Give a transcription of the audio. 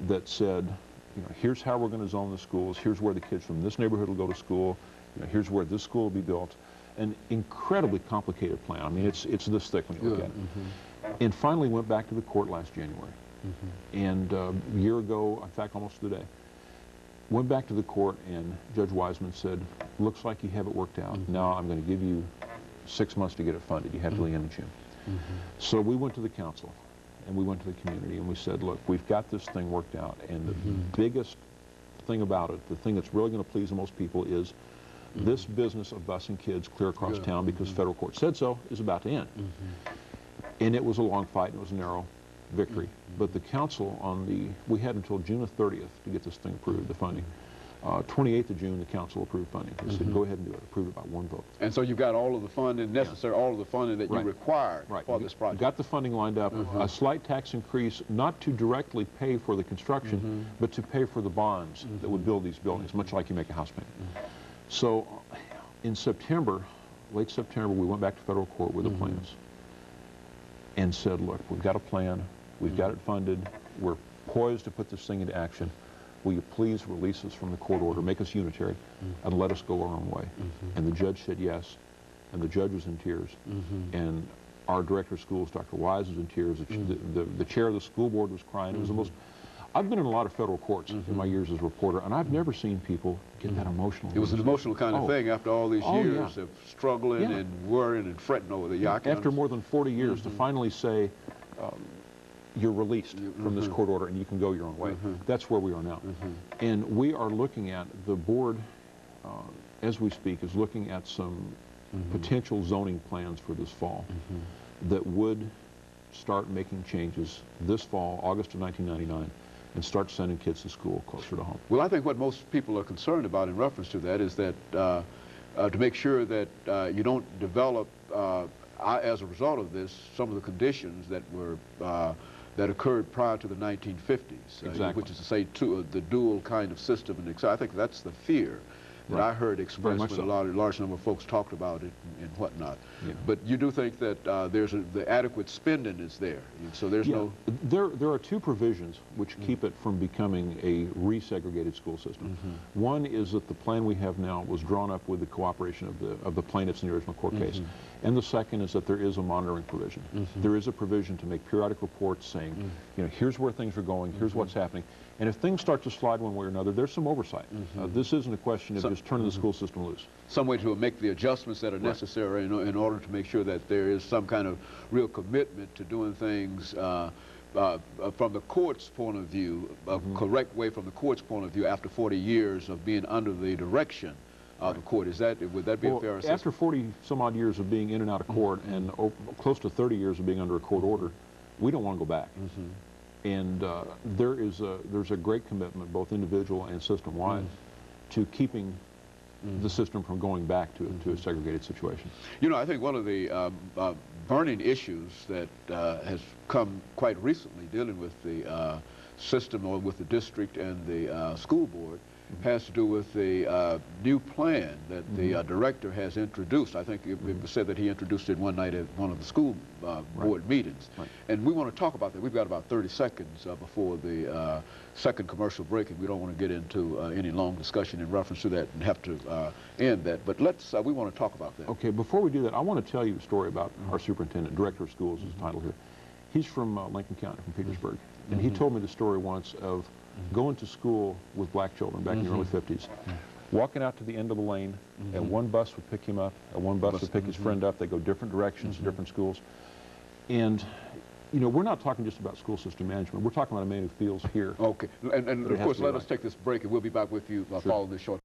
that said, you know, here's how we're going to zone the schools, here's where the kids from this neighborhood will go to school, you know, here's where this school will be built. An incredibly complicated plan. I mean, it's this thick when you look at it. And finally went back to the court last January. And a year ago, in fact, almost to the day, went back to the court, and Judge Wiseman said, looks like you have it worked out. Now I'm going to give you 6 months to get it funded. You have to the end of June. So we went to the council, and we went to the community, and we said, look, we've got this thing worked out, and the biggest thing about it, the thing that's really going to please the most people is this business of busing kids clear across town because federal court said so is about to end. And it was a long fight, and it was a narrow victory. But the council we had until June the 30th to get this thing approved, the funding. 28th of June, the council approved funding. They said, go ahead and do it. Approved it by 1 vote. And so you've got all of the funding necessary, all of the funding that you require for this project. Got the funding lined up. A slight tax increase, not to directly pay for the construction, but to pay for the bonds that would build these buildings, much like you make a house payment. So in September, late September, we went back to federal court with the plans and said, look, we've got a plan, we've got it funded, we're poised to put this thing into action. Will you please release us from the court order, make us unitary, and let us go our own way? And the judge said yes, and the judge was in tears, and our director of schools, Dr. Wise, was in tears. The chair of the school board was crying. It was the most. I've been in a lot of federal courts in my years as a reporter, and I've never seen people get that emotional. It was an emotional kind of thing after all these years of struggling and worrying and fretting over the After more than 40 years to finally say, you're released from this court order and you can go your own way. That's where we are now. And we are looking at, the board, as we speak, is looking at some potential zoning plans for this fall that would start making changes this fall, August of 1999, and start sending kids to school closer to home. Well, I think what most people are concerned about in reference to that is that to make sure that you don't develop, as a result of this, some of the conditions that were that occurred prior to the 1950s, which is to say the dual kind of system. And I think that's the fear that I heard expressed when a large number of folks talked about it and whatnot. But you do think that the adequate spending is there, so there's no... There are two provisions which keep it from becoming a resegregated school system. One is that the plan we have now was drawn up with the cooperation of the plaintiffs in the original court case. And the second is that there is a monitoring provision. There is a provision to make periodic reports saying, you know, here's where things are going, here's what's happening. And if things start to slide one way or another, there's some oversight. This isn't a question of just turning the school system loose. Some way to make the adjustments that are necessary in order to make sure that there is some kind of real commitment to doing things from the court's point of view, a correct way from the court's point of view after 40 years of being under the direction of the court. Would that be a fair assessment? After 40 some odd years of being in and out of court and close to 30 years of being under a court order, we don't want to go back. And there's a great commitment, both individual and system-wide, to keeping the system from going back to a segregated situation. You know, I think one of the burning issues that has come quite recently dealing with the system, or with the district and the school board, has to do with the new plan that the director has introduced. I think it was said that he introduced it one night at one of the school board meetings. And we want to talk about that. We've got about 30 seconds before the second commercial break, and we don't want to get into any long discussion in reference to that and have to end that. But we want to talk about that. Okay, before we do that, I want to tell you a story about our superintendent, director of schools is the title here. He's from Lincoln County, from Petersburg. And he told me the story once of going to school with black children back in the early 50s, walking out to the end of the lane, and one bus would pick him up, and one bus would pick his friend up. They go different directions, different schools. And, you know, we're not talking just about school system management. We're talking about a man who feels here. Okay, and of course, let us take this break, and we'll be back with you following this short